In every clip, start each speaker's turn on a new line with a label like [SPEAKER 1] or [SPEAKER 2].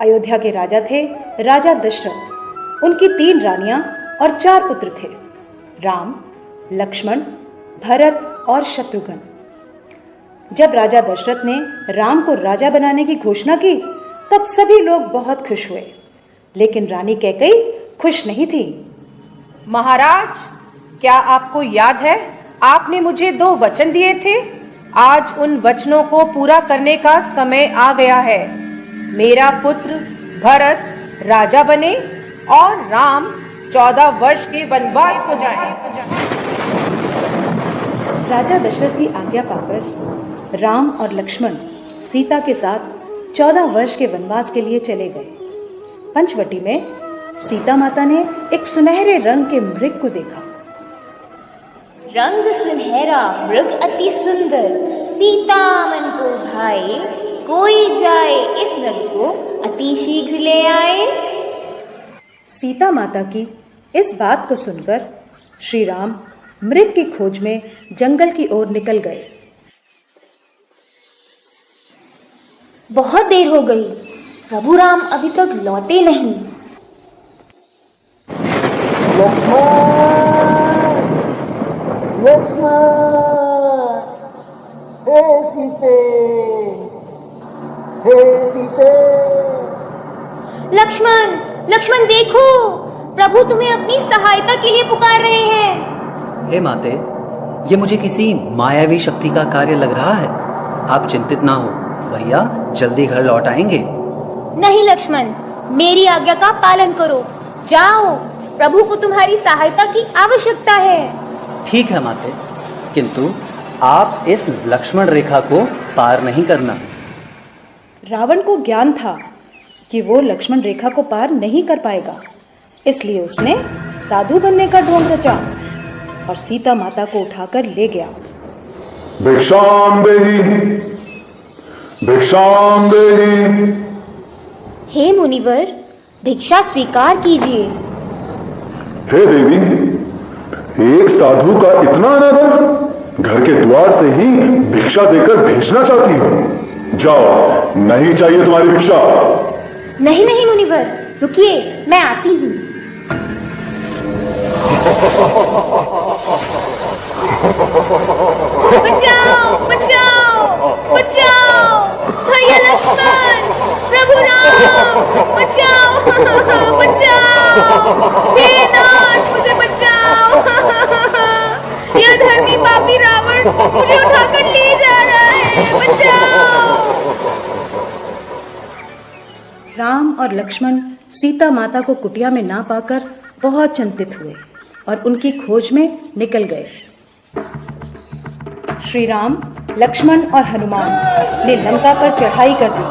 [SPEAKER 1] अयोध्या के राजा थे राजा दशरथ। उनकी 3 रानियां और 4 पुत्र थे, राम, लक्ष्मण, भरत और शत्रुघ्न। जब राजा दशरथ ने राम को राजा बनाने की घोषणा की तब सभी लोग बहुत खुश हुए, लेकिन रानी कैकेयी खुश नहीं थी।
[SPEAKER 2] महाराज, क्या आपको याद है आपने मुझे 2 वचन दिए थे? आज उन वचनों को पूरा करने का समय आ गया है। मेरा पुत्र भरत राजा बने और राम 14 वर्ष के वनवास को जाए।
[SPEAKER 1] राजा दशरथ की आज्ञा पाकर राम और लक्ष्मण सीता के साथ 14 वर्ष के वनवास के लिए चले गए। पंचवटी में सीता माता ने एक सुनहरे रंग के मृग को देखा।
[SPEAKER 3] रंग सुनहरा मृग अति सुंदर, सीता मन को भाए, कोई जाए इस मृग को अति शीघ्र ले आए।
[SPEAKER 1] सीता माता की इस बात को सुनकर श्री राम मृग की खोज में जंगल की ओर निकल गए।
[SPEAKER 3] बहुत देर हो गई, प्रभु राम अभी तक लौटे नहीं।
[SPEAKER 4] हे सीते, हे सीते।
[SPEAKER 3] लक्ष्मण, लक्ष्मण देखो, प्रभु तुम्हें अपनी सहायता के लिए पुकार रहे हैं।
[SPEAKER 5] हे माते, ये मुझे किसी मायावी शक्ति का कार्य लग रहा है। आप चिंतित ना हो, भैया जल्दी घर लौट आएंगे।
[SPEAKER 3] नहीं लक्ष्मण, मेरी आज्ञा का पालन करो। जाओ, प्रभु को तुम्हारी सहायता की आवश्यकता है।
[SPEAKER 5] ठीक है माते, किंतु आप इस लक्ष्मण रेखा को पार नहीं करना।
[SPEAKER 1] रावण को ज्ञान था कि वो लक्ष्मण रेखा को पार नहीं कर पाएगा, इसलिए उसने साधु बनने का ढोंग रचा और सीता माता को उठाकर ले गया।
[SPEAKER 4] भिक्षाम देहि, भिक्षाम देहि।
[SPEAKER 3] हे मुनिवर, भिक्षा स्वीकार कीजिए।
[SPEAKER 4] हे देवी, एक साधु का इतना अनादर, घर के द्वार से ही भिक्षा देकर भेजना चाहती हो। जाओ, नहीं चाहिए तुम्हारी भिक्षा।
[SPEAKER 3] नहीं नहीं मुनिवर, रुकिए, मैं आती हूँ। बचाओ, बचाओ, बचाओ, भैया लक्ष्मण, प्रभु राम, बचाओ, बचाओ, हे नाथ, मुझे बचाओ। यह धर्मी पापी रावण मुझे उठाकर ले जा रहा है, बचाओ।
[SPEAKER 1] राम और लक्ष्मण सीता माता को कुटिया में ना पाकर बहुत चिंतित हुए और उनकी खोज में निकल गए। श्री राम, लक्ष्मण और हनुमान ने लंका पर चढ़ाई कर दी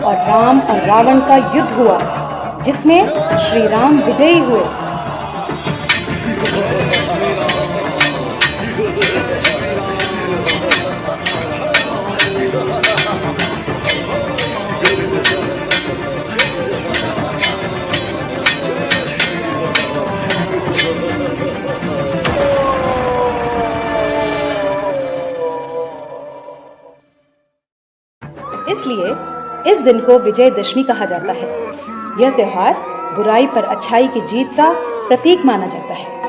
[SPEAKER 1] और राम और रावण का युद्ध हुआ, जिसमें श्री राम विजयी हुए। इसलिए इस दिन को विजयदशमी कहा जाता है। यह त्योहार बुराई पर अच्छाई की जीत का प्रतीक माना जाता है।